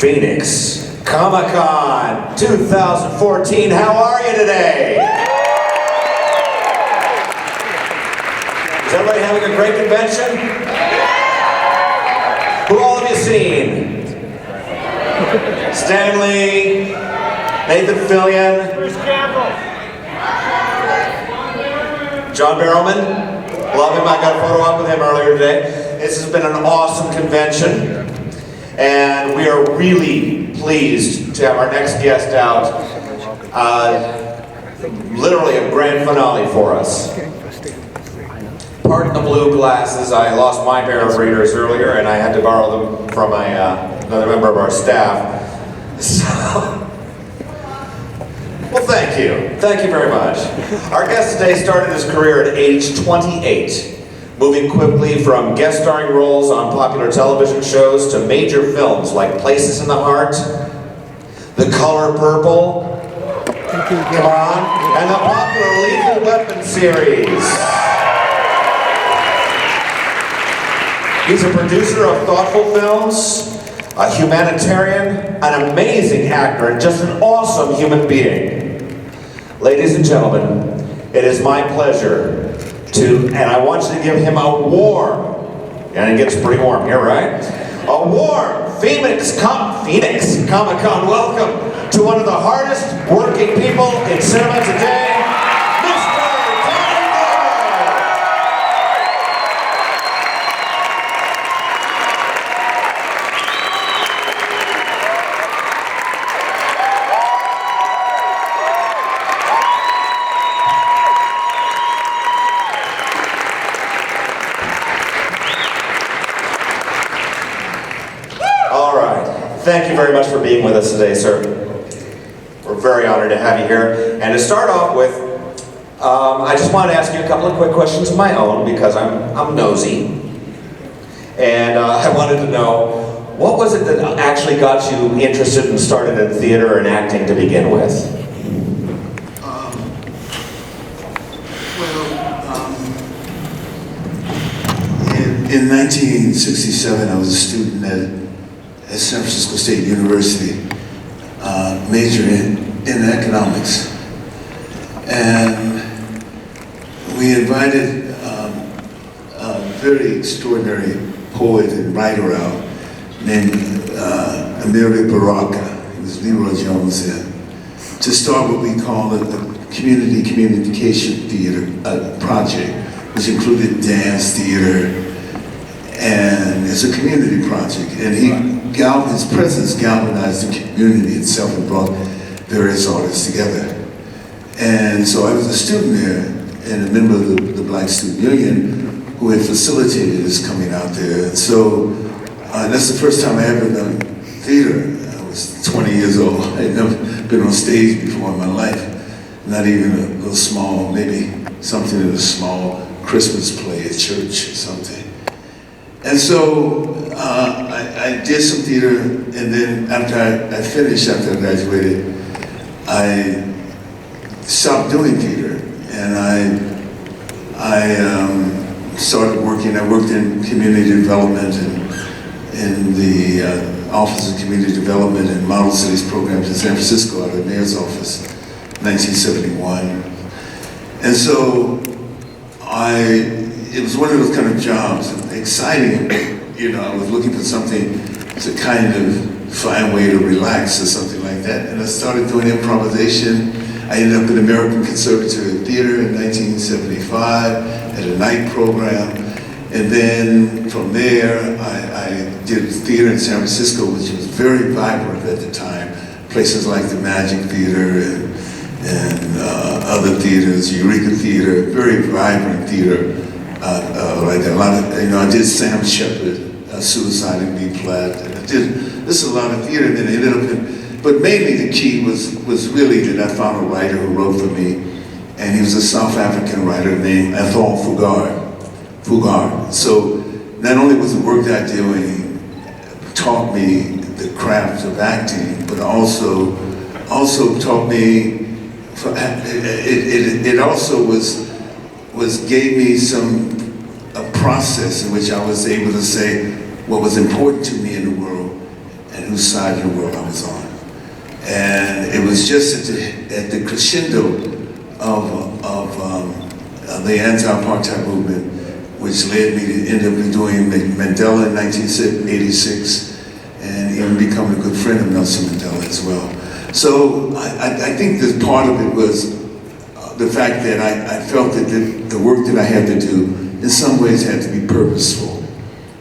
Phoenix Comicon 2014. How are you today? Is everybody having a great convention? Who all have you seen? Stanley, Nathan Fillion, John Barrowman. Love him. I got a photo up with him earlier today. This has been an awesome convention, and we are really pleased to have our next guest out. Literally a grand finale for us. Pardon the blue glasses. I lost my pair of readers earlier, and I had to borrow them from another member of our staff. So, well, thank you. Thank you very much. Our guest today started his career at age 28, moving quickly from guest starring roles on popular television shows to major films like Places in the Heart, The Color Purple, come on, and the popular Lethal Weapon series. He's a producer of thoughtful films, a humanitarian, an amazing actor, and just an awesome human being. Ladies and gentlemen, it is my pleasure to, and I want you to give him a warm, and it gets pretty warm here, right? A warm Phoenix Comicon welcome to one of the hardest working people in cinema today, Thank you very much for being with us today, sir. We're very honored to have you here. And to start off with, I just wanted to ask you a couple of quick questions of my own because I'm nosy. And I wanted to know, what was it that actually got you interested and started in theater and acting to begin with? In 1967, I was a student at San Francisco State University, majoring in economics. And we invited a very extraordinary poet and writer out named Amiri Baraka. He was Leroy Jones in, to start what we call a community communication theater project, which included dance theater, and it's a community project. And his presence galvanized the community itself and brought various artists together. And so I was a student there and a member of the Black Student Union who had facilitated his coming out there. And so that's the first time I ever done theater. I was 20 years old. I had never been on stage before in my life. Not even a little small, maybe something in a small Christmas play at church or something. And so I did some theater, and then after I finished, after I graduated, I stopped doing theater, and I started working. I worked in community development and in the Office of Community Development and Model Cities programs in San Francisco out of the mayor's office, 1971. And so it was one of those kind of jobs, exciting, you know. I was looking for something to kind of find a way to relax or something like that. And I started doing improvisation. I ended up in American Conservatory of Theater in 1975 at a night program. And then from there, I did theater in San Francisco, which was very vibrant at the time. Places like the Magic Theater and other theaters, Eureka Theater, very vibrant theater. Like a lot of, you know, I did Sam Shepard, Suicide in B Flat. I did a lot of theater, and then I ended up in, but mainly the key was really that I found a writer who wrote for me, and he was a South African writer named Ethel Fugard. So not only was the work that I did doing taught me the craft of acting, but also taught me, it also gave me a process in which I was able to say what was important to me in the world, and whose side of the world I was on. And it was just at the crescendo of the anti-apartheid movement, which led me to end up doing Mandela in 1986, and even becoming a good friend of Nelson Mandela as well. So I think that part of it was the fact that I felt that the work that I had to do in some ways had to be purposeful.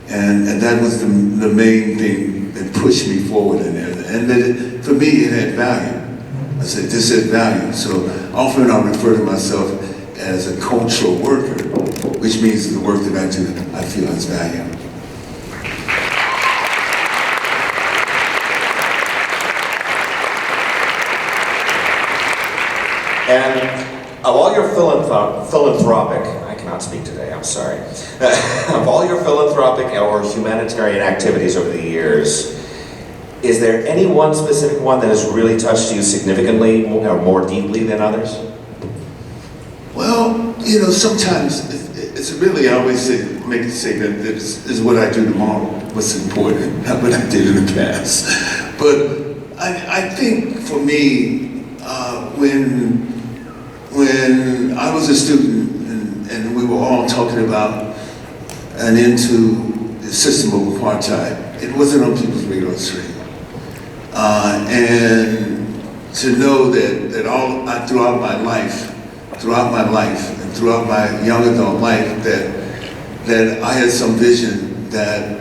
And that was the main thing that pushed me forward in there. And that for me it had value. I said, this had value. So often I refer to myself as a cultural worker, which means the work that I do, I feel has value. And of all your philanthropic, I cannot speak today, I'm sorry. Of all your philanthropic or humanitarian activities over the years, is there any one specific one that has really touched you significantly or more deeply than others? Well, you know, sometimes it's really, I always make a statement that this is what I do tomorrow, what's important, not what I did in the past. But I think for me, when I was a student and we were all talking about an end to the system of apartheid, it wasn't on people's radar screen. And to know that throughout my life and throughout my young adult life, that I had some vision that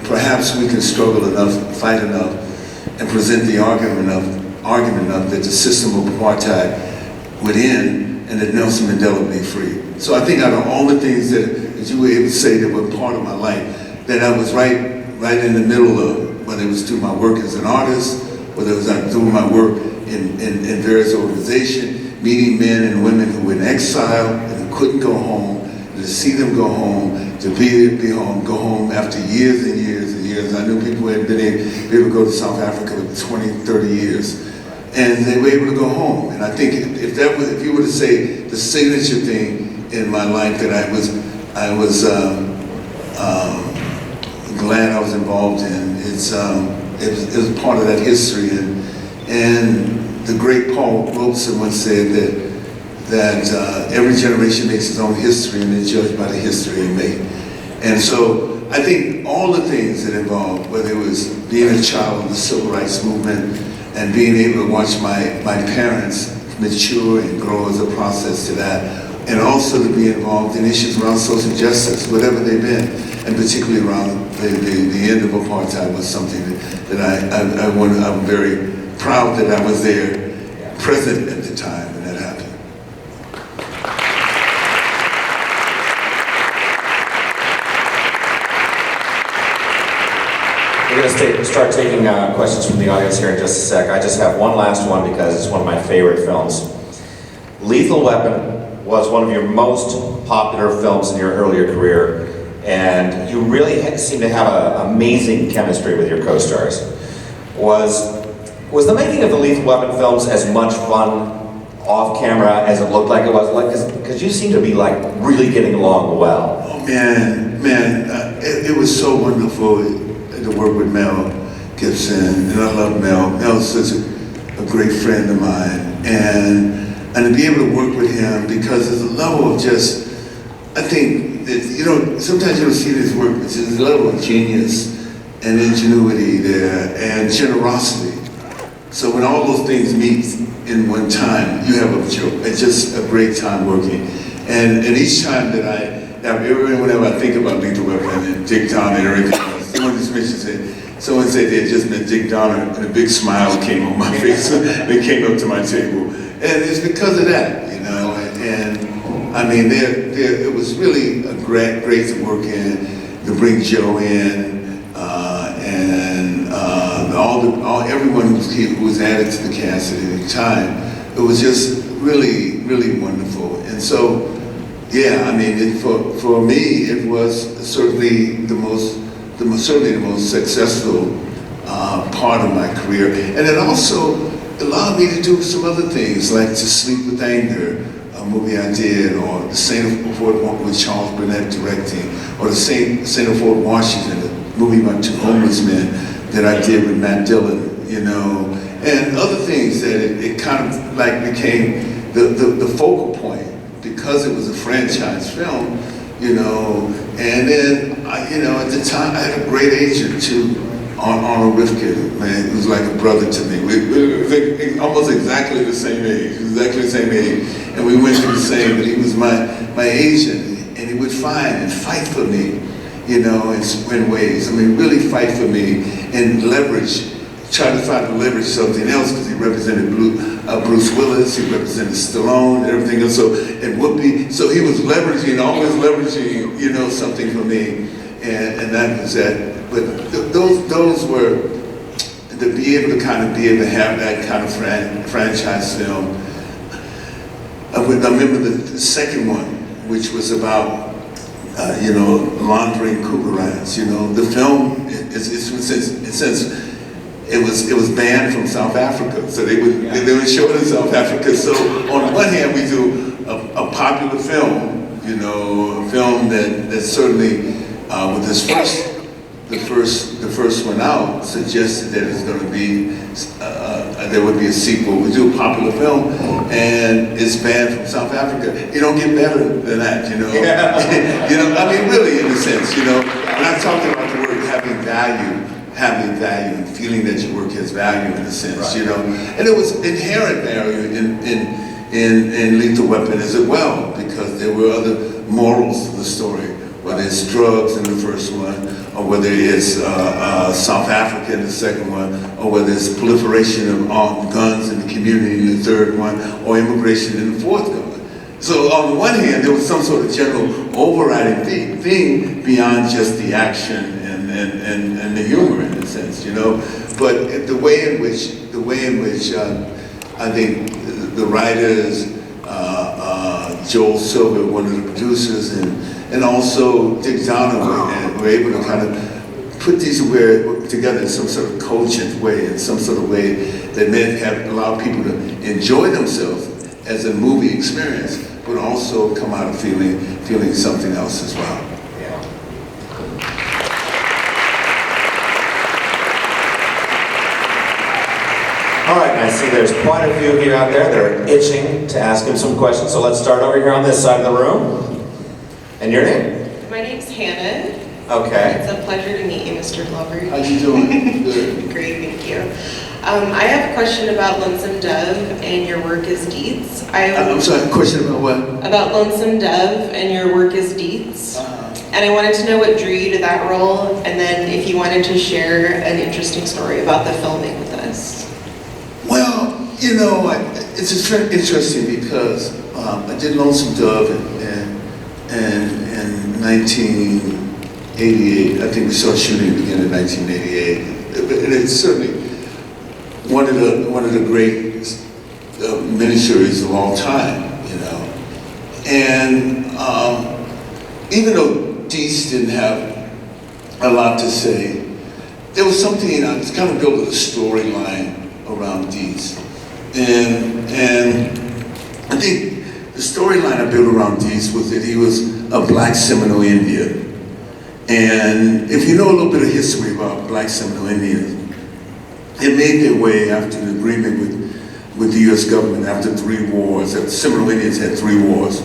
perhaps we can struggle enough, fight enough, and present the argument enough that the system of apartheid would end and that Nelson Mandela would be free. So I think out of all the things that you were able to say that were part of my life, that I was right in the middle of, whether it was through my work as an artist, whether it was through my work in various organizations, meeting men and women who were in exile and who couldn't go home, to see them go home, to be home, go home after years and years and years. I knew people who had been able to go to South Africa for 20, 30 years, and they were able to go home. And I think if you were to say the signature thing in my life that I was glad I was involved in, it was part of that history. And the great Paul Robeson once said that every generation makes its own history and is judged by the history it made. And so I think all the things that involved, whether it was being a child of the civil rights movement and being able to watch my parents mature and grow as a process to that, and also to be involved in issues around social justice, whatever they've been, and particularly around the end of apartheid was something that I'm very proud that I was there, present at the time when that happened. We're going to start taking questions from the audience here in just a sec. I just have one last one because it's one of my favorite films. Lethal Weapon was one of your most popular films in your earlier career, and you really seem to have an amazing chemistry with your co-stars. Was the making of the Lethal Weapon films as much fun off camera as it looked like it was? Because you seem to be like really getting along well. Oh man, it was so wonderful to work with Mel Gibson, and I love Mel. Mel's such a great friend of mine, and to be able to work with him, because there's a level of just, I think that, sometimes you don't see this work, but there's a level of genius and ingenuity there and generosity. So when all those things meet in one time, you have it's just a great time working. And each time whenever I think about Lethal Weapon and Dick Donner and everything else, someone said they had just met Dick Donner, and a big smile came on my face. They came up to my table. And it's because of that, and I mean, it was really a great to work in, to bring Joe in, and everyone who was added to the cast at any time. It was just really, really wonderful. And so, yeah, I mean, for me, it was certainly the most successful part of my career, and it also allowed me to do some other things, like To Sleep with Anger, a movie I did, or The Saint of Fort with Charles Burnett directing, or The Saint of Fort Washington, a movie about two homeless men that I did with Matt Dillon, you know, and other things that it kind of like became the focal point because it was a franchise film, you know. And then, you know, at the time I had a great agent too, Arnold Rifkin, man, he was like a brother to me. We were almost exactly the same age, and we went through the same, but he was my agent, and he would find and fight for me, you know, in ways. I mean, really fight for me and try to find to leverage something else, because he represented Bruce Willis, he represented Stallone, and everything else. So he was always leveraging, you know, something for me, and that was that. But those were, to be able to have that kind of franchise film. I remember the second one, which was about, you know, laundering cougarans. You know, the film, it was banned from South Africa, so they would show it in South Africa. So on the one hand, we do a popular film, you know, a film that certainly with this the first one out suggested that it's going to be there would be a sequel. We do a popular film, and it's banned from South Africa. You don't get better than that, you know. Yeah. You know, I mean, really, in a sense, you know. When I talked about the word having value, and feeling that your work has value, in a sense, right. You know. And it was inherent value in Lethal Weapon as well, because there were other morals to the story, whether it's drugs in the first one, or whether it's South Africa in the second one, or whether it's proliferation of armed guns in the community in the third one, or immigration in the fourth one. So on the one hand, there was some sort of general overriding thing beyond just the action and the humor, in a sense, you know. But the way in which I think the writers, Joel Silver, one of the producers, and also Dick Donoway, were able to kind of put these together in some sort of cogent way, in some sort of way that may allow people to enjoy themselves as a movie experience, but also come out of feeling something else as well. Yeah. All right, I see there's quite a few of you out there that are itching to ask him some questions, so let's start over here on this side of the room. And your name? My name's Hannah. Okay. It's a pleasure to meet you, Mr. Glover. How you doing? Good. Great, thank you. I have a question about Lonesome Dove and your work as Dietz. I'm sorry, a question about what? About Lonesome Dove and your work as Dietz. And I wanted to know what drew you to that role, and then if you wanted to share an interesting story about the filming with us. Well, you know, it's interesting because I did Lonesome Dove in 1988. I think we started shooting again in 1988. And it's certainly one of the great miniseries of all time, you know. And even though Dietz didn't have a lot to say, there was something I kind of built with a storyline around Dietz. And I think the storyline I built around Dietz was that he was a black Seminole Indian. And if you know a little bit of history about black Seminole Indians, they made their way after an agreement with the U.S. government after 3 wars. The Seminole Indians had 3 wars,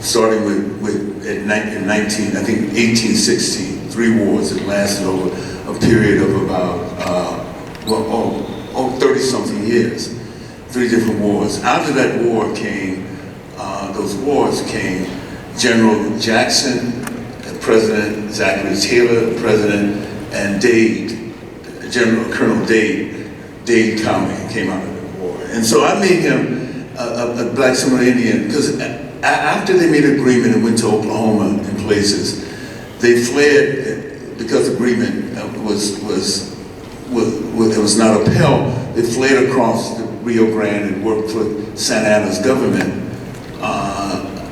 starting in 1816, 3 wars that lasted over a period of about 30-something years, 3 different wars. After that war came, those wars came General Jackson, President Zachary Taylor, President, and Colonel Dade County came out of the war. And so I made him a black Seminole Indian, because after they made an agreement and went to Oklahoma and places, they fled because the agreement was not upheld. They fled across the Rio Grande and worked for Santa Anna's government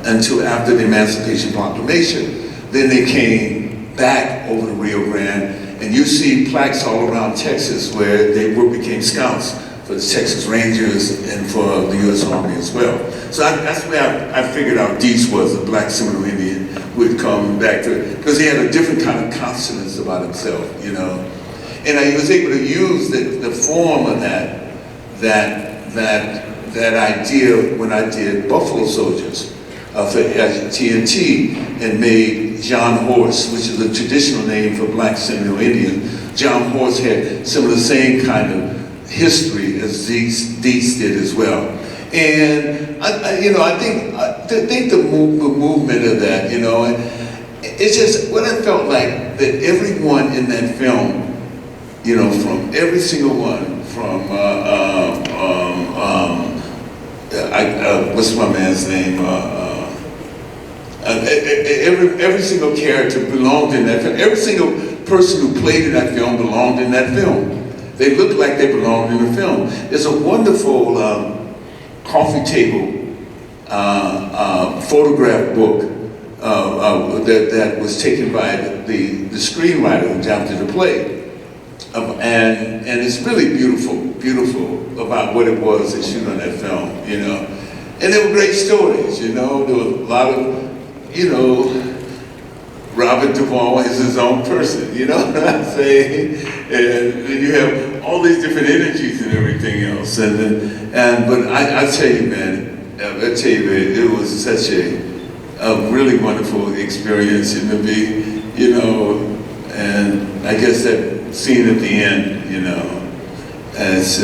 until after the Emancipation Proclamation. Then they came back over the Rio Grande, and you see plaques all around Texas where they became scouts for the Texas Rangers and for the U.S. Army as well. So that's where I figured out Dietz was a black Seminole Indian who had come back to it, because he had a different kind of consonance about himself, you know. And I was able to use the form of that idea when I did Buffalo Soldiers for TNT and made John Horse, which is a traditional name for Black Seminole Indian. John Horse had some of the same kind of history as Dietz did as well. And I think the movement of that, it's just what I felt like that everyone in that film, from every single one, from what's my man's name? Every single character belonged in that film. Every single person who played in that film belonged in that film. They looked like they belonged in the film. There's a wonderful coffee table photograph book that was taken by the screenwriter who adapted the play. And it's really beautiful about what it was to shoot on that film, And there were great stories, There was a lot of, Robert Duvall is his own person, you know what I'm saying? And you have all these different energies and everything else. But I tell you, man, it was such a really wonderful experience and to be, and I guess that scene at the end, is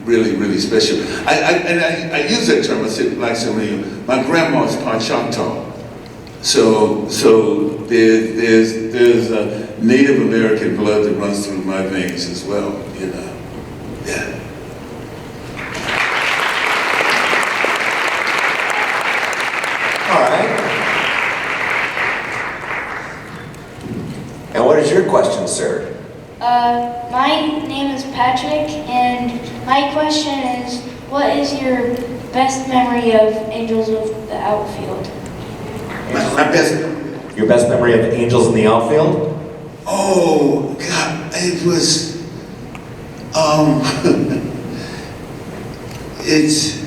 really special. I use that term. I said Black Seminole. My grandma's part Choctaw, so there's a Native American blood that runs through my veins as well. Yeah. All right. And what is your question, sir? My name is Patrick, and my question is, what is your best memory of Angels of the Outfield? Your best memory of the Angels in the Outfield? Oh, God, it was, it's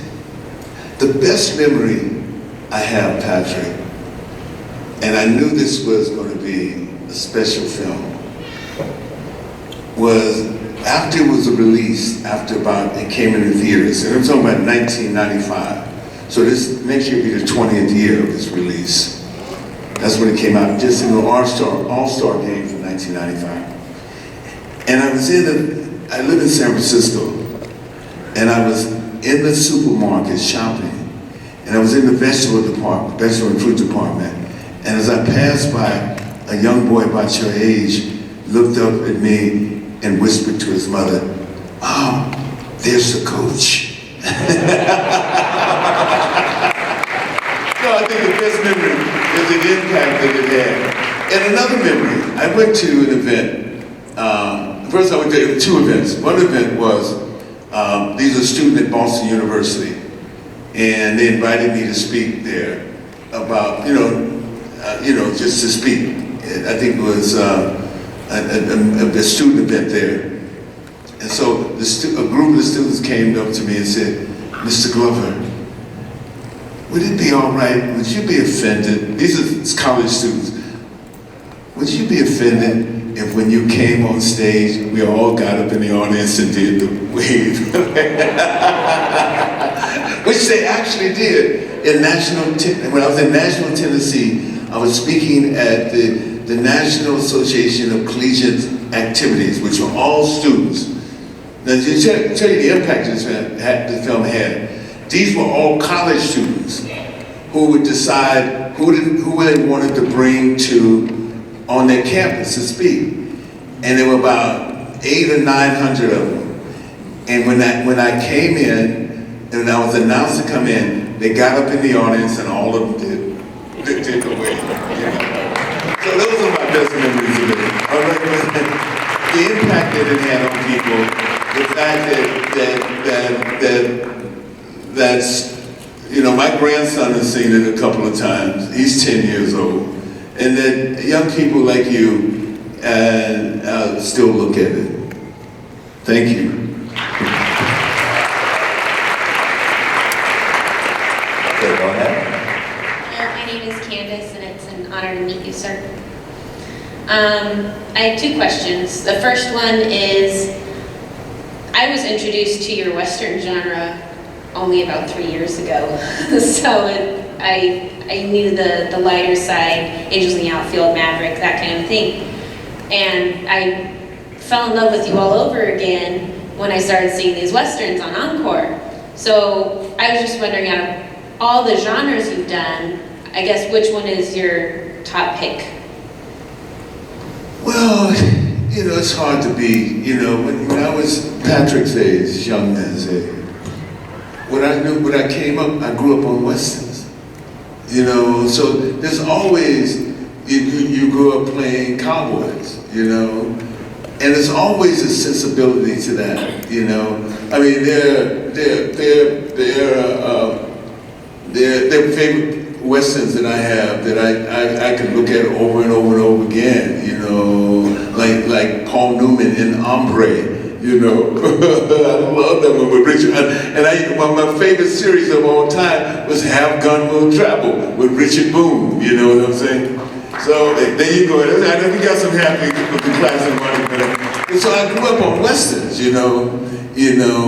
the best memory I have, Patrick, and I knew this was going to be a special film, was after it was released, it came into theaters, and I'm talking about 1995. So this next year will be the 20th year of its release. That's when it came out, just in the All-Star game from 1995. And I live in San Francisco, and I was in the supermarket shopping, and I was in the vegetable and fruit department, and as I passed by, a young boy about your age looked up at me and whispered to his mother, "Oh, there's the coach." So I think the best memory is the impact that it had. And another memory, I went to an event. First I went to two events. One event was, these are students at Boston University, and they invited me to speak there about, just to speak. I think it was a student event there. And so a group of the students came up to me and said, "Mr. Glover, would it be all right, would you be offended?" These are college students. "Would you be offended if when you came on stage, we all got up in the audience and did the wave?" Which they actually did. When I was in Nashville, Tennessee, I was speaking at the National Association of Collegiate Activities, which were all students. Now, to tell you the impact the film had, these were all college students who would decide who they wanted to bring on their campus to speak. And there were about 800 or 900 of them. And when I came in, and I was announced to come in, they got up in the audience and all of them did the wave. So those are my best memories of it. The impact that it had on people, the fact that's, my grandson has seen it a couple of times. He's 10 years old. And that young people like you still look at it. Thank you. Okay, go ahead. My name is Candace, and it's an honor to meet you, sir. I have two questions. The first one is, I was introduced to your Western genre only about 3 years ago. So I knew the lighter side, Angels in the Outfield, Maverick, that kind of thing. And I fell in love with you all over again when I started seeing these Westerns on Encore. So I was just wondering, out of all the genres you've done, I guess which one is your top pick? Well, you know, it's hard to be, you know, when I was Patrick's age, young man's age, when I came up, I grew up on Westerns. You know, so there's always, you grew up playing cowboys, you know, and there's always a sensibility to that, you know. I mean, they're favorite Westerns that I have that I can look at over and over and over again, you know, like Paul Newman in Hombre, you know. I love that one with Richard. And one of my favorite series of all time was Have Gun Will Travel with Richard Boone, you know what I'm saying? So there you go. I know we got some happy class of money. And so I grew up on Westerns, you know,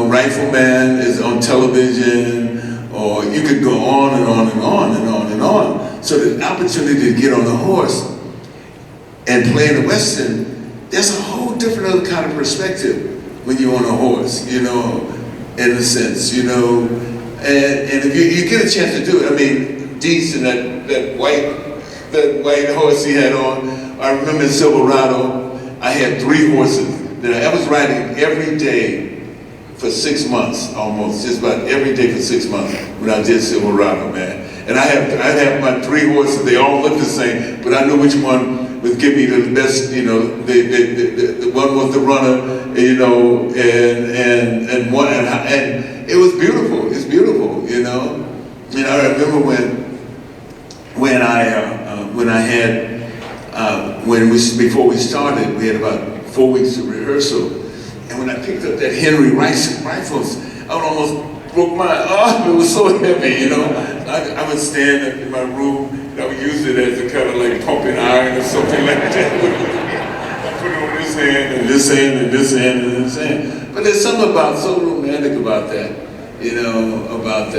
Rifleman is on television, or you could go on and on and on and on and on. So the opportunity to get on the horse and play in a Western, there's a whole different other kind of perspective when you're on a horse, you know, in a sense, you know. And if you get a chance to do it, I mean, Deese and that white horse he had on, I remember in Silverado, I had 3 horses that I was riding every day for 6 months, almost, just about every day for 6 months when I did Silverado, man. And I have my 3 horses, they all look the same, but I knew which one would give me the best, you know, the one was the runner, you know, and it was beautiful, it's beautiful, you know. And I remember before we started, we had about 4 weeks of rehearsal. And when I picked up that Henry rifles, I almost broke my arm. It was so heavy, you know. I would stand in my room, and I would use it as a kind of like pumping iron or something like that. I put it on this hand, and this hand, and this hand, and this hand. But there's something so romantic about that, you know, about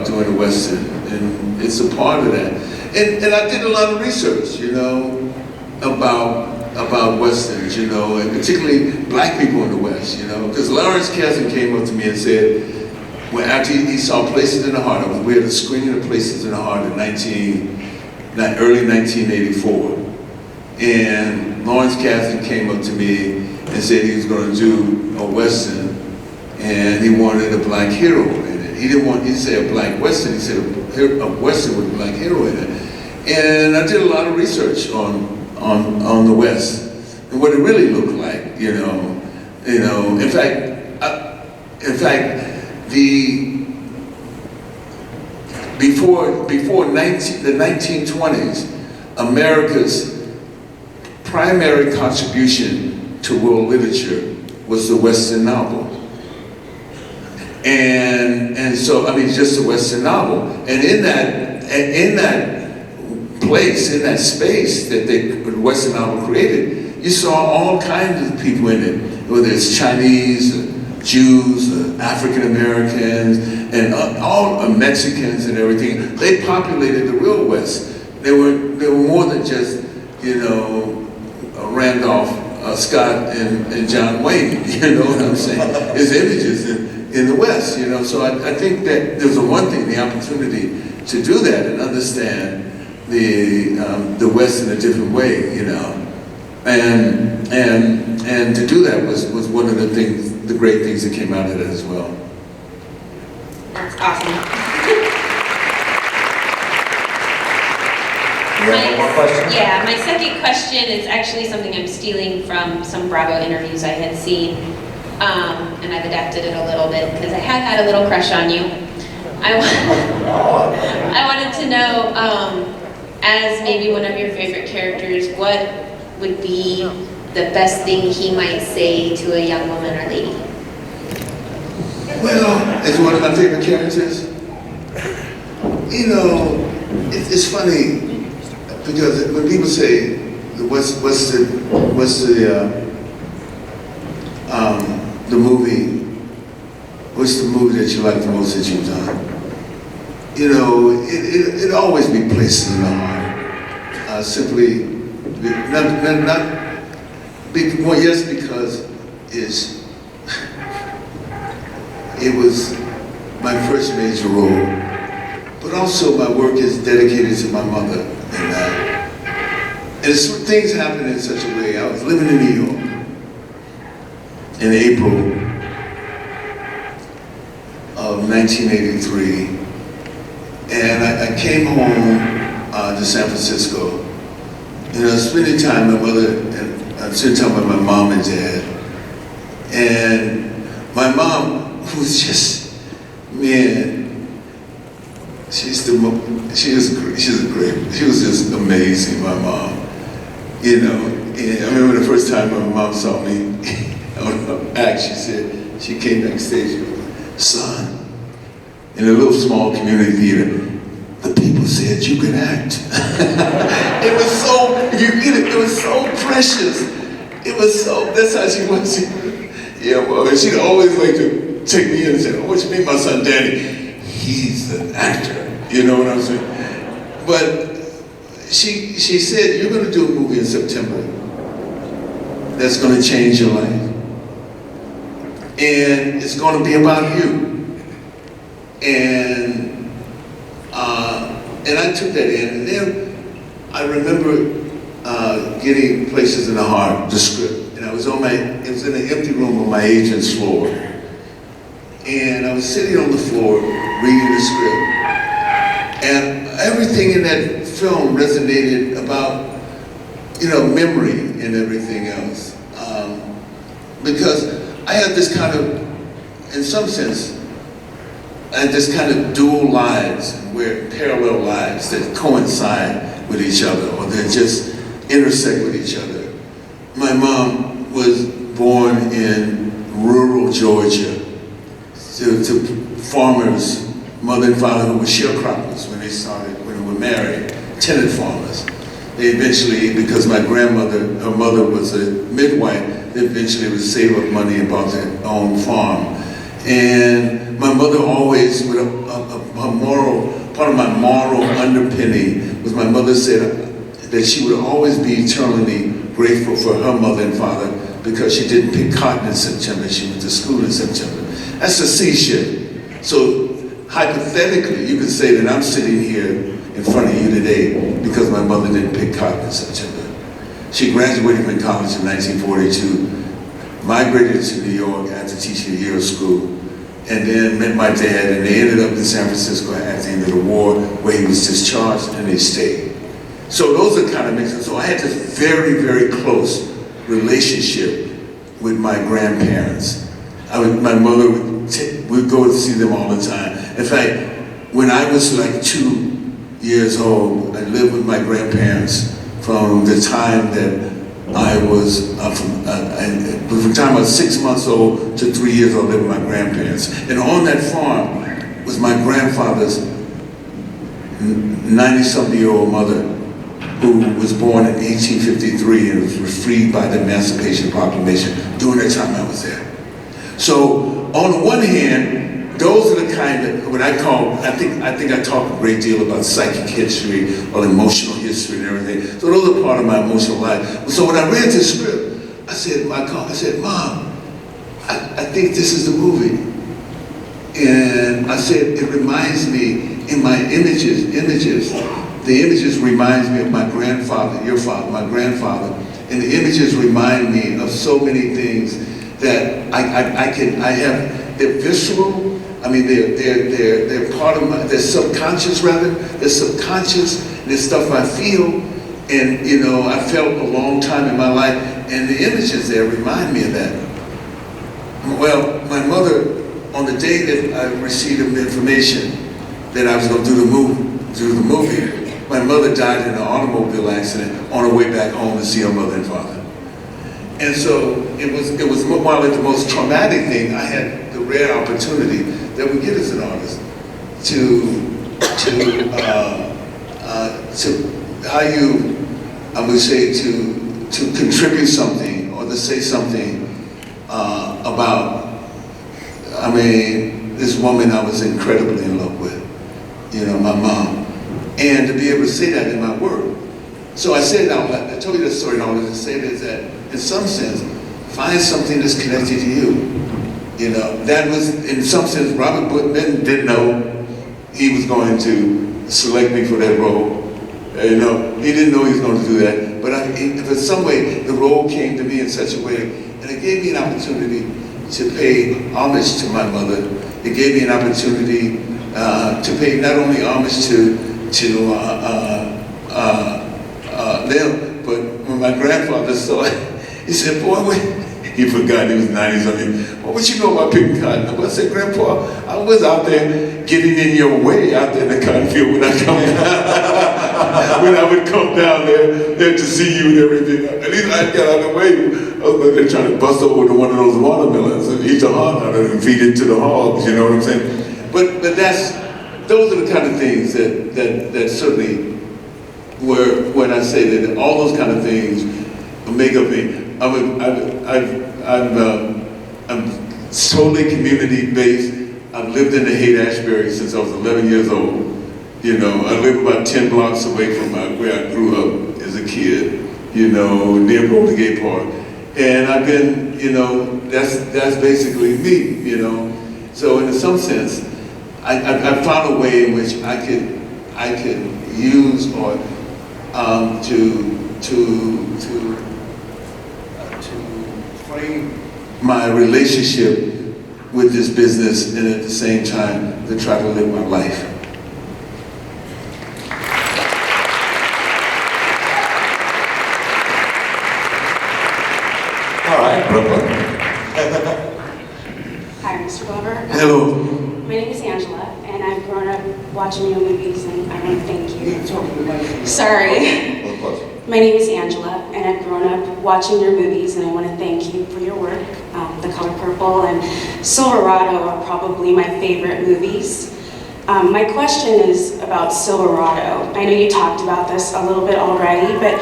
doing a Western. And it's a part of that. And I did a lot of research, you know, about Westerns, you know, and particularly black people in the West, you know, because Lawrence Kasdan came up to me and said, well, after he saw Places in the Heart, we had a screening of Places in the Heart in early 1984, and Lawrence Kasdan came up to me and said he was going to do a Western, and he wanted a black hero in it. He didn't say a black Western, he said a Western with a black hero in it. And I did a lot of research on the West and what it really looked like, you know. In fact, before the 1920s, America's primary contribution to world literature was the Western novel. And so, I mean, just a Western novel. And in that place, in that space that the Western novel created, you saw all kinds of people in it, whether it's Chinese, Jews, African Americans, and all Mexicans and everything. They populated the real West. They were more than just, you know, Randolph Scott and John Wayne. You know what I'm saying? His images in the West. You know, so I think that there's one thing, the opportunity to do that and understand the West in a different way, you know, and to do that was one of the great things that came out of it as well. That's awesome. You have one more question? Yeah, my second question is actually something I'm stealing from some Bravo interviews I had seen, and I've adapted it a little bit because I have had a little crush on you. I wanted to know, as maybe one of your favorite characters, what would be the best thing he might say to a young woman or lady? Well, as one of my favorite characters, you know, it's funny because when people say, what's the movie that you like the most that you've done? You know, it always be places in the heart. Simply, well, yes, because it was my first major role, but also my work is dedicated to my mother and that. And things happened in such a way. I was living in New York in April of 1983, and I came home to San Francisco, and I was spending time with my mother, and I was spending time with my mom and dad. And my mom was just, man, she was just amazing, my mom. You know, and I remember the first time my mom saw me on act, she came backstage, she goes, son, in a little small community theater, the people said you could act. It was so, it was so precious. It was so, that's how she was. Yeah, well, and she'd always like to take me in and say, oh, what you mean my son Danny? He's an actor, you know what I'm saying? But she said, you're gonna do a movie in September that's gonna change your life. And it's gonna be about you. And I took that in, and then I remember getting Places in the Heart, the script, and it was in an empty room on my agent's floor. And I was sitting on the floor reading the script. And everything in that film resonated about, you know, memory and everything else. Because I had this kind of, in some sense, I had this kind of dual lives, where parallel lives that coincide with each other, or that just intersect with each other. My mom was born in rural Georgia to farmers, mother and father who were sharecroppers when they were married, tenant farmers. They eventually, because my grandmother, her mother was a midwife, they eventually would save up money and bought their own farm. And my mother always, with part of my moral underpinning was my mother said that she would always be eternally grateful for her mother and father because she didn't pick cotton in September, she went to school in September. That's a C shift. So hypothetically, you could say that I'm sitting here in front of you today because my mother didn't pick cotton in September. She graduated from college in 1942, migrated to New York after teaching a year of school, and then met my dad, and they ended up in San Francisco at the end of the war, where he was discharged, and they stayed. So those are kind of mixed. So I had this very, very close relationship with my grandparents. My mother would go to see them all the time. In fact, when I was like 2 years old, I lived with my grandparents from the time that I was, from the time I was 6 months old to 3 years old, I lived with my grandparents. And on that farm was my grandfather's 90-something-year-old mother, who was born in 1853 and was freed by the Emancipation Proclamation during the time I was there. So on the one hand, those are the kind of what I call, I think I talk a great deal about psychic history or emotional history and everything. So those are part of my emotional life. So when I read the script, I said, Mom, I think this is the movie. And I said, it reminds me, in my images, the images reminds me of my grandfather, your father, my grandfather. And the images remind me of so many things that they're visceral. I mean, they're part of they're subconscious rather. They're subconscious, and it's stuff I feel. And, you know, I felt a long time in my life, and the images there remind me of that. Well, my mother, on the day that I received the information that I was going to do the movie, my mother died in an automobile accident on her way back home to see her mother and father. And so it was while it's the most traumatic thing, I had the rare opportunity that we get as an artist to how you I would say to contribute something or to say something about, I mean, this woman I was incredibly in love with, you know, my mom, and to be able to say that in my work. So I said, I told you the story, and I wanted to say this, that in some sense, find something that's connected to you. You know, that was, in some sense, Robert Benton didn't know he was going to select me for that role. You know, he didn't know he was going to do that. But in some way, the role came to me in such a way, and it gave me an opportunity to pay homage to my mother. It gave me an opportunity to pay not only homage to them, but when my grandfather saw it, he said, boy, he forgot he was 90 something. Well, what you know about picking cotton? I said, Grandpa, I was out there getting in your way out there in the cotton field when I come down. When I would come down there to see you and everything. At least I got out of the way. I was there trying to bust over to one of those watermelons and eat the heart out of it and feed it to the hogs, you know what I'm saying? But those are the kind of things that certainly were, when I say that all those kind of things make up me. I'm totally community-based. I've lived in the Haight-Ashbury since I was 11 years old. You know, I live about 10 blocks away from where I grew up as a kid, you know, near Golden Gate Park. And I've been, you know, that's basically me, you know. So in some sense, I found a way in which I could use or to frame my relationship with this business, and at the same time to try to live my life. All right, Brooklyn. Hi, Mr. Glover. Hello. My name is Angela, and I've grown up watching your movies, and I want to thank you. Sorry. My name is Angela, and I've grown up watching your movies, and I want to thank you for your work. The Color Purple and Silverado are probably my favorite movies. My question is about Silverado. I know you talked about this a little bit already, but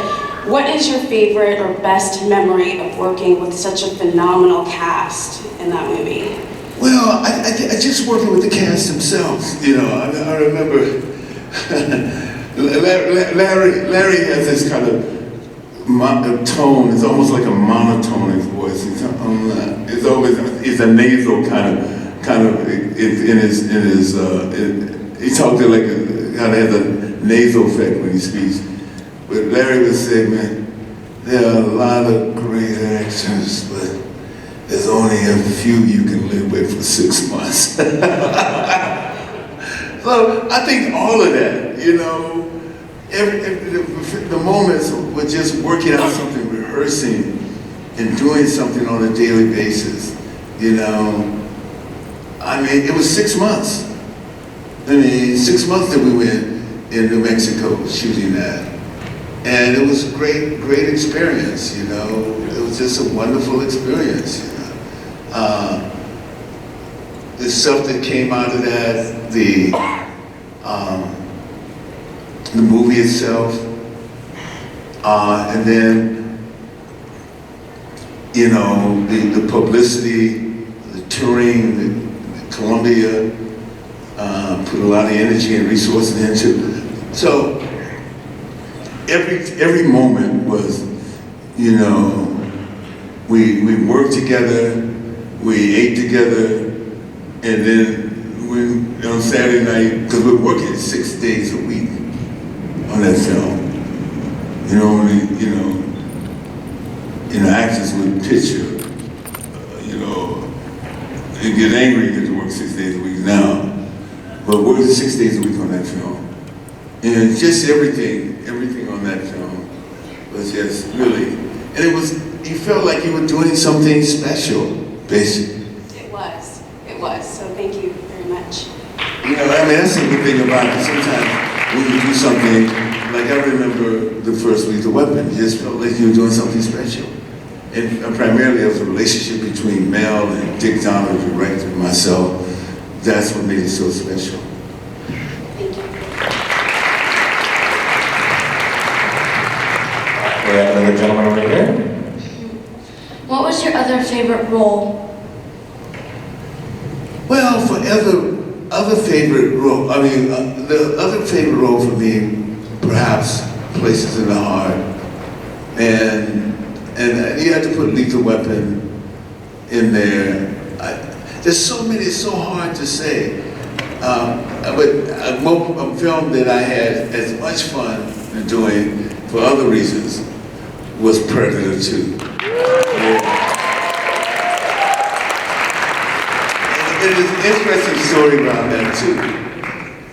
what is your favorite or best memory of working with such a phenomenal cast in that movie? Well, I just working with the cast themselves. You know, I remember Larry has this kind of tone. It's almost like a monotone voice. It's always a nasal kind of in his he talks like kind of has a nasal effect when he speaks. But Larry would say, man, there are a lot of great actors, but there's only a few you can live with for 6 months. So I think all of that, you know, the moments with just working out something, rehearsing, and doing something on a daily basis, you know. I mean, it was 6 months. I mean, 6 months that we went in New Mexico shooting that. And it was a great experience, you know. It was just a wonderful experience, you know. The stuff that came out of that, the movie itself, and then, you know, the publicity, the touring, the Columbia, put a lot of energy and resources into. So every moment was, you know, we worked together, we ate together, and then on Saturday night, because we're working 6 days a week on that film. You know, actors would picture, you know, they get angry because they work 6 days a week now, but working 6 days a week on that film. And just everything on that film was just really, and you felt like you were doing something special, basically. It was, so thank you very much. You know, I mean, that's the good thing about it. Sometimes when you do something, like I remember the first Lethal Weapon, you just felt like you were doing something special. And primarily it was a relationship between Mel and Dick Donner, the director, and myself. That's what made it so special. Thank you. We have another gentleman over here. What was your other favorite role? Well, other favorite role, the other favorite role for me, perhaps, Places in the Heart. And you have to put Lethal Weapon in there. There's so many, it's so hard to say. But a film that I had as much fun doing for other reasons was Predator 2. There's an interesting story around that too,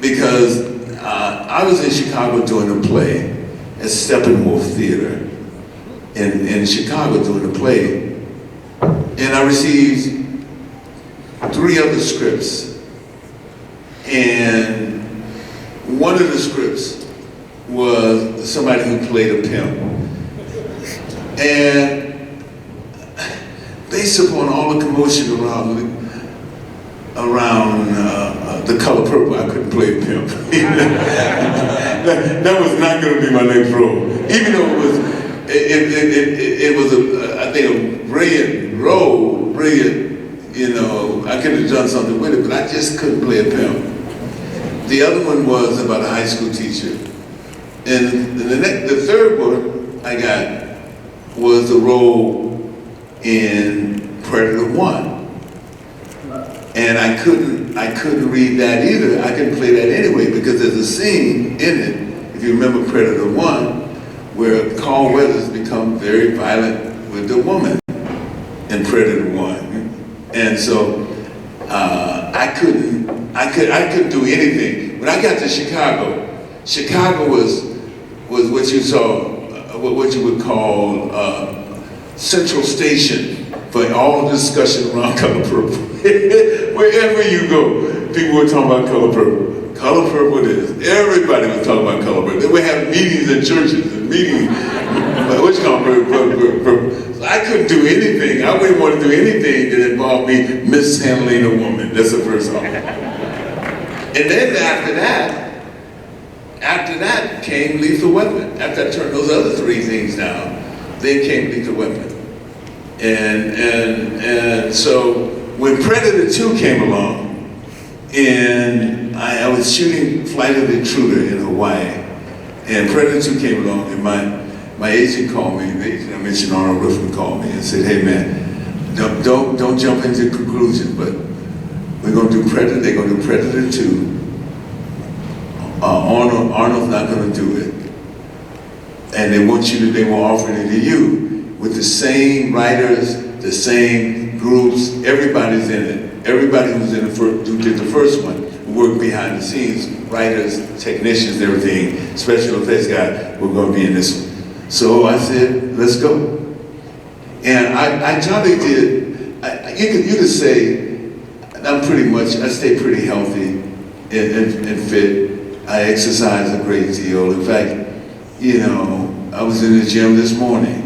because I was in Chicago doing a play at Steppenwolf Theater in Chicago doing a play, and I received 3 other scripts, and one of the scripts was somebody who played a pimp, and based upon all the commotion around The Color Purple, I couldn't play a pimp. that was not going to be my next role. Even though it was I think a brilliant role, I could have done something with it, but I just couldn't play a pimp. The other one was about a high school teacher. And the third one I got was the role in Predator 1. And I couldn't read that either. I couldn't play that anyway because there's a scene in it, if you remember Predator 1, where Carl Weathers become very violent with the woman in Predator 1. And so I couldn't do anything. When I got to Chicago was what you saw, what you would call central station for all the discussion around Color Purple. Wherever you go, people were talking about Color Purple. Color Purple is. Everybody was talking about Color Purple. They would have meetings at churches and meetings. Which Purple? So I couldn't do anything. I wouldn't want to do anything that involved me mishandling a woman. That's the first one. And then after that came Lethal Weapon. After I turned those other 3 things down, then came Lethal Weapon. And so when Predator 2 came along, and I was shooting Flight of the Intruder in Hawaii, and Predator 2 came along, and my agent called me, the agent I mentioned, Arnold Riffin, called me and said, "Hey man, don't jump into conclusions, but we're gonna do Predator, they're gonna do Predator 2. Arnold's not gonna do it. And they want offering it to you with the same writers, the same groups, everybody's in it. Everybody who did the first one, who worked behind the scenes, writers, technicians, everything, special effects guy, we're gonna be in this one." So I said, let's go. And I jolly did, you could say, I stay pretty healthy and fit. I exercise a great deal. In fact, I was in the gym this morning,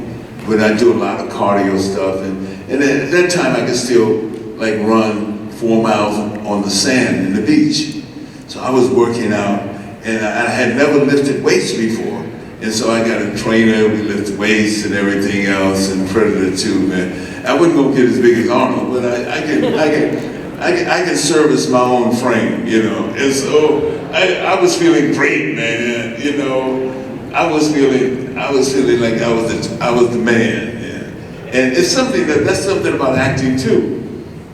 but I do a lot of cardio stuff, and at that time I could still run 4 miles on the sand in the beach. So I was working out, and I had never lifted weights before, and so I got a trainer, we lift weights and everything else, and Predator 2, man. I wouldn't go get as big as Arnold, but I can service my own frame, and so I was feeling great, man, I was feeling like I was the man. Yeah. And it's that's something about acting too,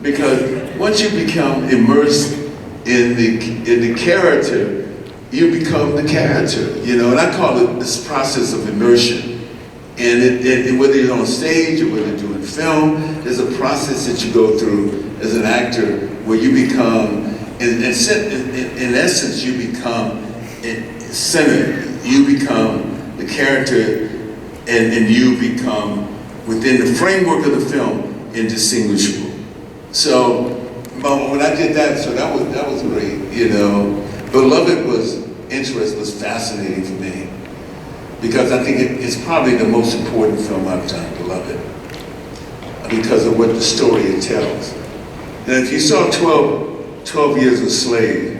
because once you become immersed in the character, you become the character. And I call it this process of immersion. And whether you're on stage or whether you're doing film, there's a process that you go through as an actor where you become, in essence, you become centered. You become the character, and you become, within the framework of the film, indistinguishable. So when I did that, so that was great, Beloved was fascinating for me, because I think it's probably the most important film I've done, Beloved, because of what the story it tells. And if you saw 12 Years a Slave,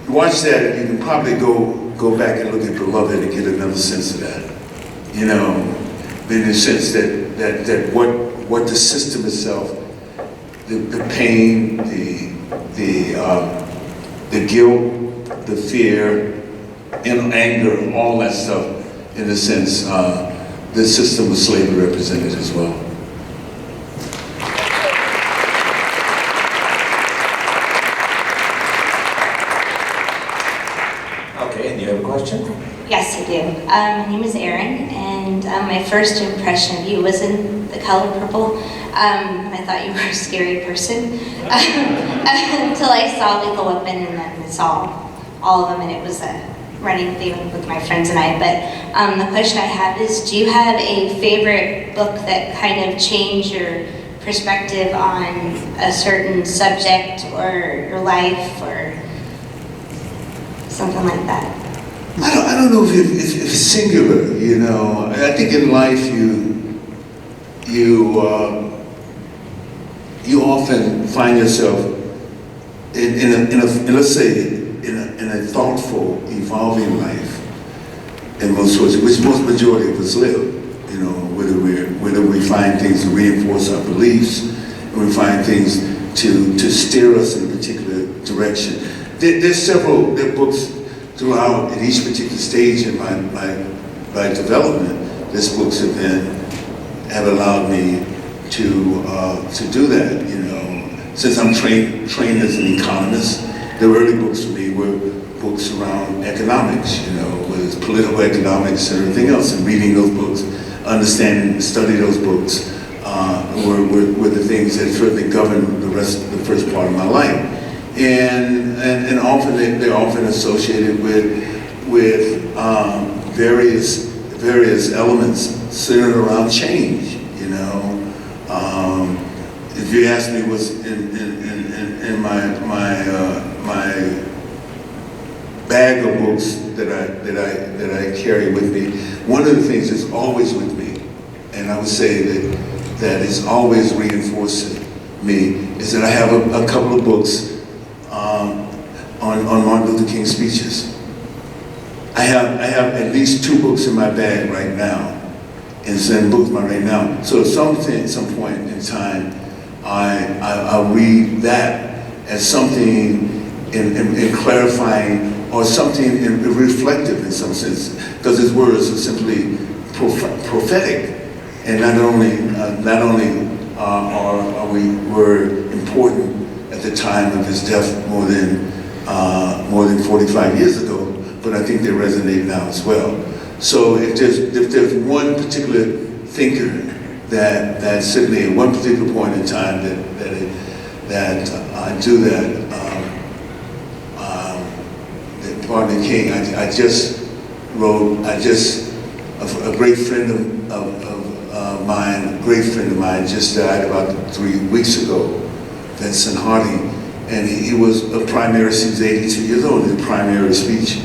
watch that, and you can probably go back and look at Beloved and get another sense of that. you know, in the sense that what the system itself, the pain, the guilt, the fear, and anger, all that stuff, in a sense, the system of slavery represented as well. Okay, and you have a question? Yes, I do. My name is Erin, and my first impression of you was in the color purple. I thought you were a scary person until I saw Lethal Weapon, and then I saw all of them, and it was a running theme with my friends and I. But the question I have is, do you have a favorite book that kind of changed your perspective on a certain subject or your life or something like that? I don't know if it's singular, you know. I think in life you often find yourself in let's say in a thoughtful, evolving life in most ways, which most majority of us live. You know, whether we find things to reinforce our beliefs, and we find things to steer us in a particular direction. There are books throughout, at each particular stage in my development, these books have allowed me to do that. You know, since I'm trained as an economist, the early books for me were books around economics. You know, whether it's political economics and everything else, and reading those books, study those books, were the things that further governed the first part of my life. And often they're often associated with various elements centered around change. You know, if you ask me what's in my bag of books that I carry with me, one of the things that's always with me, and I would say that is always reinforcing me, is that I have a couple of books on Martin Luther King speeches. I have at least 2 books in my bag right now, and some books right now. So at some point in time, I'll read that as something in clarifying, or something reflective in some sense, because his words are simply prophetic, and not only were important at the time of his death more than 45 years ago, but I think they resonate now as well. So if there's one particular thinker that certainly at one particular point in time that I do that, Martin King, a great friend of mine just died about 3 weeks ago, Vincent Hardy, and he was a primary, he was 82 years old, a primary speech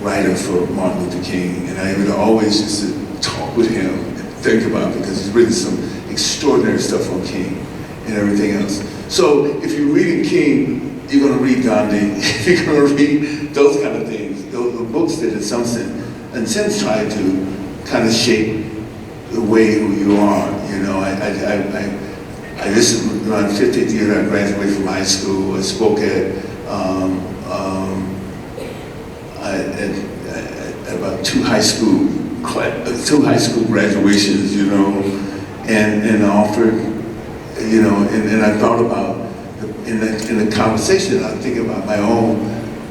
writer for Martin Luther King, and I would always used to talk with him and think about it, because he's written some extraordinary stuff on King and everything else. So if you're reading King, you're going to read Gandhi, you're going to read those kind of things. Those are books that in some sense try to kind of shape the way who you are. You know, this is my 50th year I graduated from high school. I spoke at about two high school graduations, you know, and offered, you know, and I thought about in the conversation, I think about my own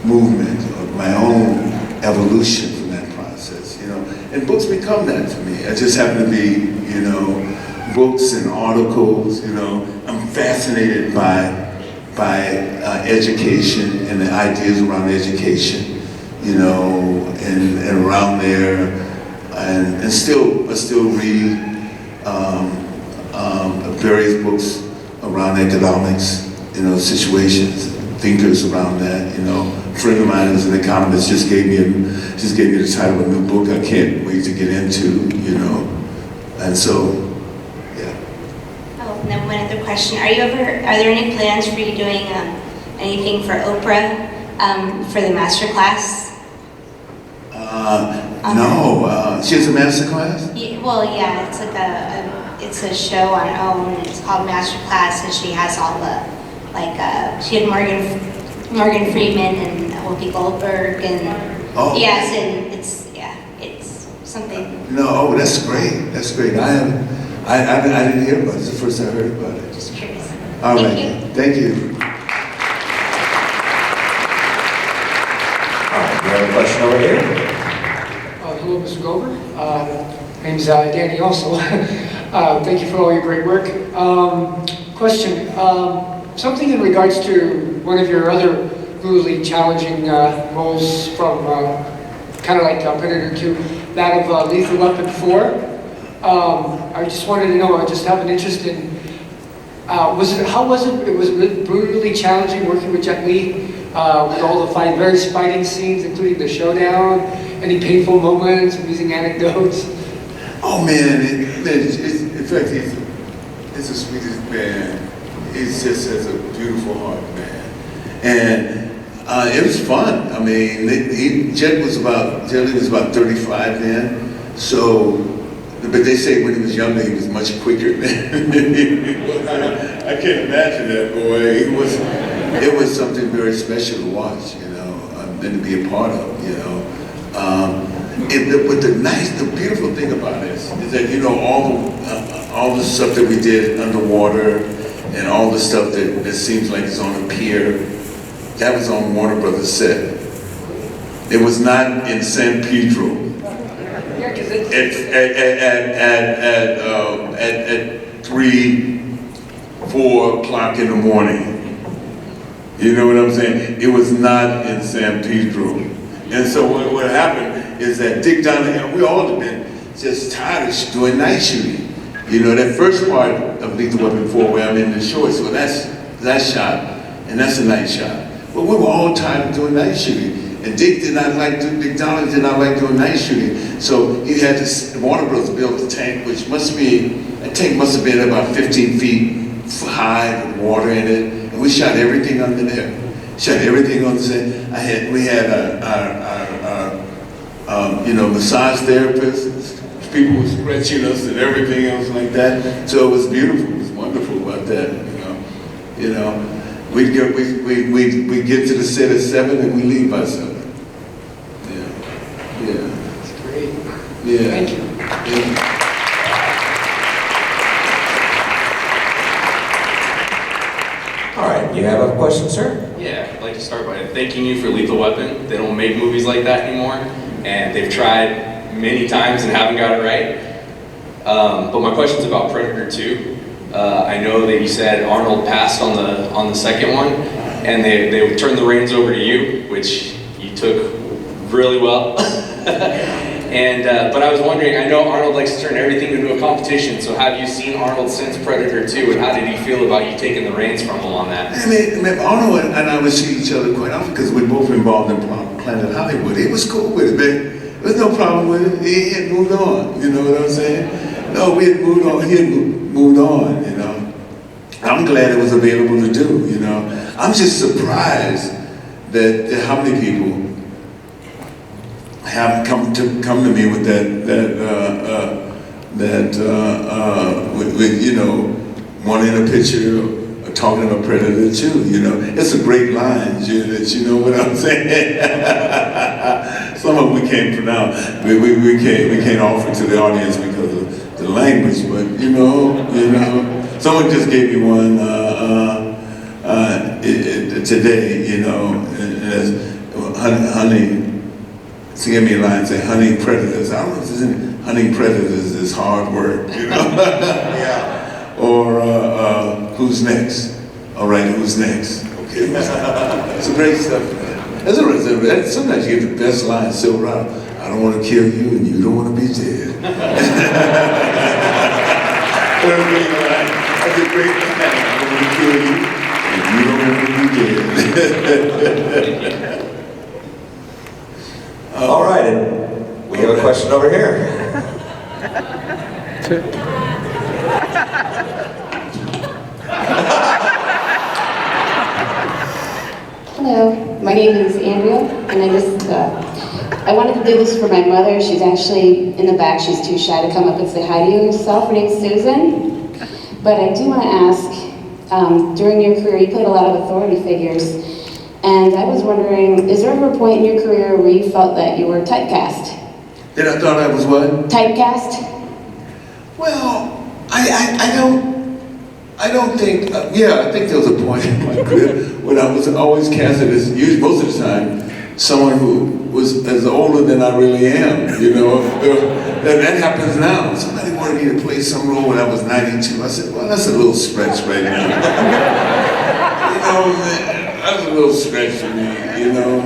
movement or my own evolution from that process, you know, and books become that for me. I just happen to be, you know, books and articles, you know. I'm fascinated by education and the ideas around education, you know, and around there, and I still read various books around economics, you know, situations, thinkers around that, you know. A friend of mine who's an economist just gave me the title of a new book I can't wait to get into, you know, and so, yeah. Oh, and then one other question: are there any plans for you doing anything for Oprah for the master class? No, she has a master class? Yeah, well, yeah, it's like it's a show on her own, and it's called Master Class, and she has all the, she had Morgan Freeman and Whoopi Goldberg, and Oh. yes, and it's something. No, oh, that's great. That's great. I didn't hear about it. It's the first I heard about it. Just curious. All right. Thank you. Thank you. All right, we have a question over here. Hello, Mr. Goldberg. Name's Danny also. Thank you for all your great work. Question, something in regards to one of your other really challenging roles from kind of like Predator 2, that of Lethal Weapon 4. I just wanted to know, I just have an interest in, how was it? It was brutally challenging working with Jet Li, with all the various fighting scenes, including the showdown, any painful moments, amusing anecdotes? Oh man, in fact, he's the sweetest man. He just has a beautiful heart, man. And it was fun. I mean, Jet Li was about 35 then, so, but they say when he was younger, he was much quicker. I can't imagine that, boy. It was something very special to watch, you know, and to be a part of, you know. But the beautiful thing about it is that, you know, all the stuff that we did underwater and all the stuff that seems like it's on a pier, that was on Warner Brothers set. It was not in San Pedro. At 3, 4 o'clock in the morning. You know what I'm saying? It was not in San Pedro. And so what happened is that Dick Donahue, we all have been just tired of doing night shooting. You know, that first part of Lethal Weapon 4 where I'm in the shorts, well that's shot, and that's a night shot. But we were all tired of doing night shooting. And Dick Donahue did not like doing night shooting. So he had to, Warner Bros. Built a tank, which that tank must have been about 15 feet high with water in it. And we shot everything under there. Shot everything on the set. We had our massage therapists. People were stretching us and everything else like that. So it was beautiful. It was wonderful about that. You know. We get to the set at 7 and we leave by 7. Yeah. That's great. Yeah. Thank you. Yeah. All right, you have a question, sir? Yeah, I'd like to start by thanking you for Lethal Weapon. They don't make movies like that anymore, and they've tried many times and haven't got it right. But my question's about Predator 2. I know that you said Arnold passed on the second one, and they turned the reins over to you, which you took really well. But I was wondering, I know Arnold likes to turn everything into a competition, so have you seen Arnold since Predator 2, and how did he feel about you taking the reins from him on that? I mean, Arnold and I would see each other quite often because we're both involved in Planet Hollywood. He was cool with it, man. There was no problem with it. He had moved on, you know what I'm saying? No, we had moved on. He had moved on, you know. I'm glad it was available to do, you know. I'm just surprised that how many people have come to me with with you know, wanting a picture or talking about Predator 2, you know. It's a great line, you know what I'm saying? Some of them we can't pronounce. We can't offer to the audience because of the language, but you know. Someone just gave me one today, you know, and honey. She gave me a line saying, hunting predators. I don't know if this is hunting predators is hard work, you know? Yeah. Or who's next? All right, who's next? Okay. It's great stuff, man. Sometimes you get the best line so right. I don't want to kill you and you don't want to be dead. That's a great line. I don't want to kill you and you don't want to be dead. All right, and we have a question over here. Hello, my name is Andrea, and I just I wanted to do this for my mother. She's actually in the back. She's too shy to come up and say hi to you herself. Her name's Susan. But I do want to ask, during your career, you played a lot of authority figures. And I was wondering, is there ever a point in your career where you felt that you were typecast? That I thought I was what? Typecast? Well, I don't think, I think there was a point in my career when I was always casted as, most of the time, someone who was as older than I really am, you know. That happens now. Somebody wanted me to play some role when I was 92. I said, well, that's a little stretch right now. You know, that's a little stretch for me, you know.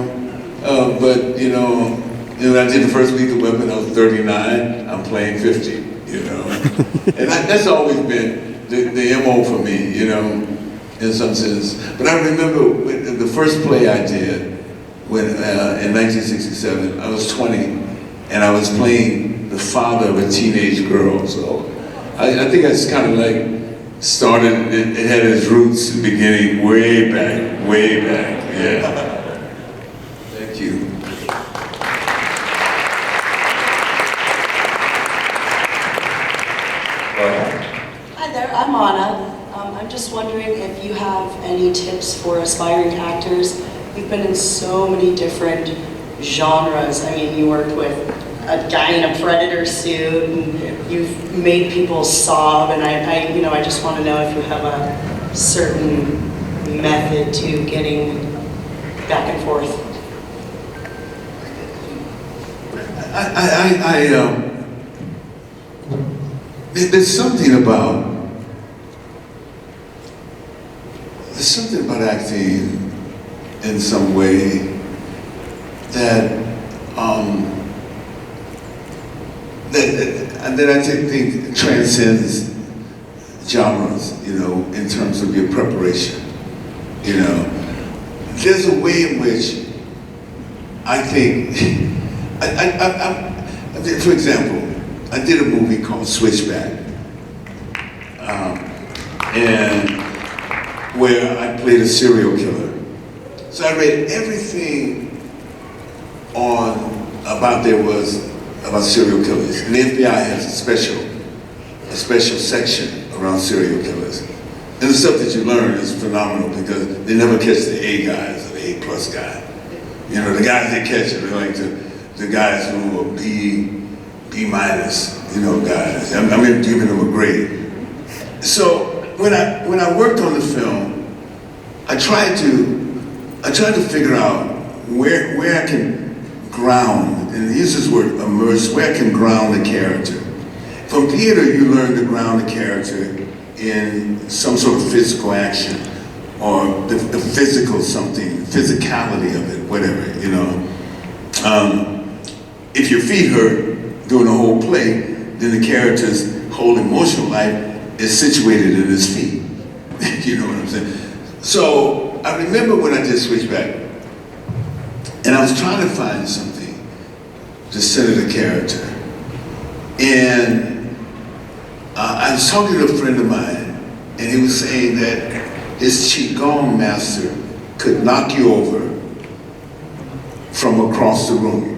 But, you know, I did the first Lethal Weapon, I was 39, I'm playing 50, you know. And that's always been the MO for me, you know, in some sense. But I remember the first play I did when, in 1967, I was 20, and I was playing the father of a teenage girl. So I think I just kind of like started, it had its roots beginning way back, yeah. Thank you. Hi there, I'm Anna. I'm just wondering if you have any tips for aspiring actors. You've been in so many different genres. I mean, you worked with a guy in a Predator suit, and you've made people sob, and I just want to know if you have a certain method to getting back and forth. There's something about acting in some way that I think transcends genres, you know, in terms of your preparation. You know, there's a way in which I think, for example, I did a movie called Switchback, and where I played a serial killer. So I read everything about serial killers. And the FBI has a special section around serial killers. And the stuff that you learn is phenomenal because they never catch the A guys or the A+ guy. You know, the guys they catch are like the guys who are B-, you know, guys. I'm giving them a grade. So when I worked on the film, I tried to figure out where I can ground, and use this word immerse, where I can ground the character. From theater, you learn to ground the character in some sort of physical action, or the physical something, physicality of it, whatever, you know. If your feet hurt during the whole play, then the character's whole emotional life is situated in his feet. You know what I'm saying? So I remember when I did Switchback, and I was trying to find something to center the character. And I was talking to a friend of mine, and he was saying that his Qigong master could knock you over from across the room,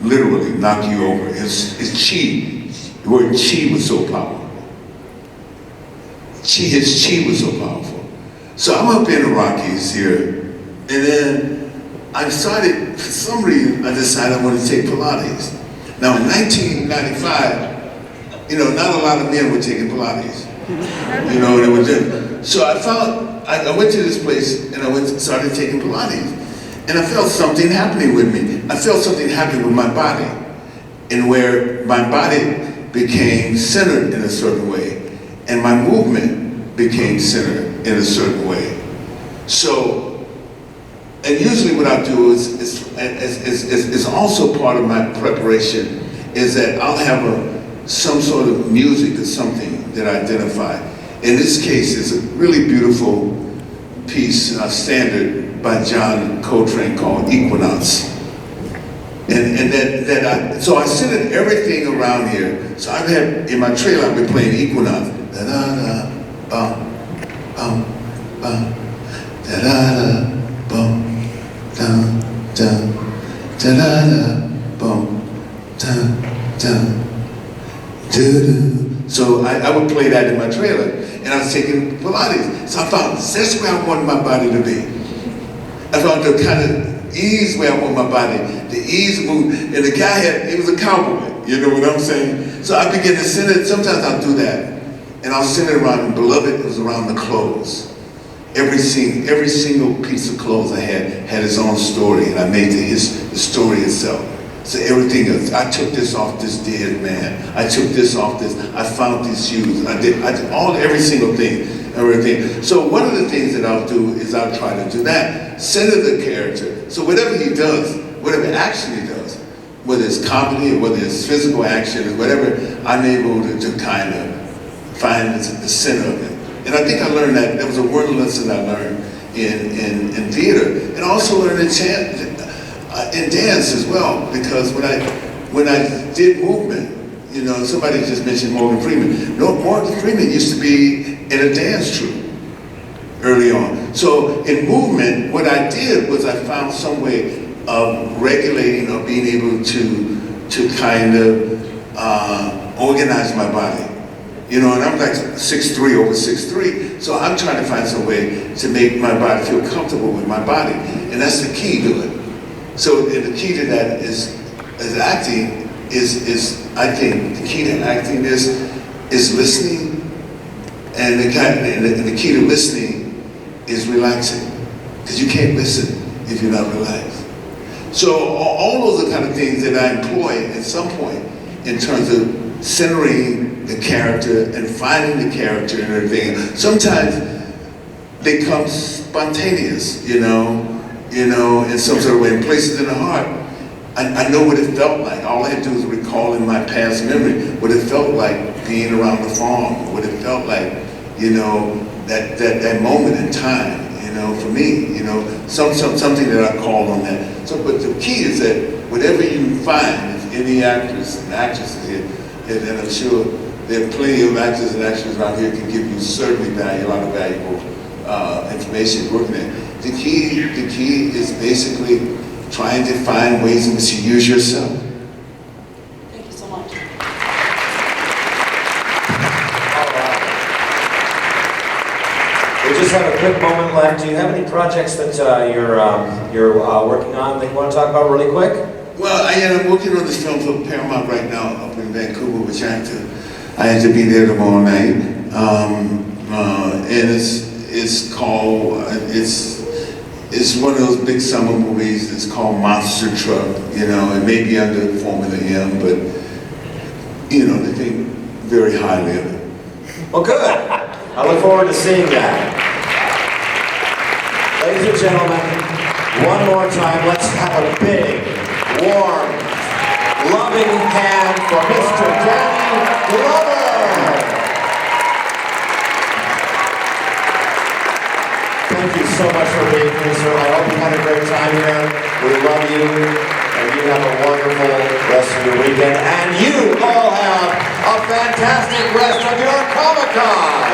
literally knock you over. His Qi, the word Qi was so powerful. His Qi was so powerful. So I'm up in the Rockies here, and then I started, for some reason, I decided I wanted to take Pilates. Now in 1995, you know, not a lot of men were taking Pilates. You know, they were doing. So I went to this place and I started taking Pilates. And I felt something happening with me. I felt something happening with my body, and where my body became centered in a certain way, and my movement became centered in a certain way. So, and usually what I do is also part of my preparation, is that I'll have some sort of music or something that I identify. In this case, it's a really beautiful piece, standard by John Coltrane called Equinox. So I centered everything around here. So I've had, in my trailer, I've been playing Equinox. Da-da-da, bum, bum, bum, da-da-da, bum, dum, dum, da-da-da, Sam. Do-do. So I would play that in my trailer, and I was taking Pilates. So I found that's where I wanted my body to be. I found the kind of ease where I want my body, the ease of move. And the guy he was a cowboy, you know what I'm saying? So I began to center it. Sometimes I'll do that, and I'll center it around, and beloved, it was around the clothes. Every single piece of clothes I had its own story, and I made the story itself. So everything else, I took this off this dead man. I took this off this. I found these shoes. I did every single thing, everything. So one of the things that I'll do is I'll try to do that, center the character. So whatever he does, whatever action he does, whether it's comedy or whether it's physical action or whatever, I'm able to kind of find the center of it. And I think I learned that. There was a word lesson I learned in theater, and also learned in dance as well, because when I did movement, you know, somebody just mentioned Morgan Freeman. No, Morgan Freeman used to be in a dance troupe early on. So in movement, what I did was I found some way of regulating or being able to kind of organize my body. You know, and I'm like 6'3", over 6'3", so I'm trying to find some way to make my body feel comfortable with my body, and that's the key to it. So the key to that is acting is I think the key to acting is listening, and the key to listening is relaxing, because you can't listen if you're not relaxed. So all those are kind of things that I employ at some point in terms of centering the character and finding the character and everything. Sometimes they come spontaneous, you know, in some sort of way, in places in the heart. I know what it felt like. All I had to do is recall in my past memory what it felt like being around the farm, what it felt like, you know, that moment in time, you know, for me, you know, something that I called on that. So, but the key is that whatever you find, if any actors and actresses here, and I'm sure there are plenty of actors and actresses around here can give you certainly a lot of valuable information working there. The key is basically trying to find ways in which you use yourself. Thank you so much. We just have a quick moment left. Do you have any projects that you're working on that you want to talk about really quick? Well, I'm working on this film for Paramount right now up in Vancouver, which I have to be there tomorrow night. And it's called it's one of those big summer movies. It's called Monster Truck. You know, it may be under Formula M, but you know, they think very highly of it. Well, good. I look forward to seeing that. Ladies and gentlemen, one more time, let's have a big, warm, loving hand for Mr. Danny Glover. Thank you so much for being here, sir. I hope you had a great time here. We love you, and you have a wonderful rest of your weekend. And you all have a fantastic rest of your Comic-Con.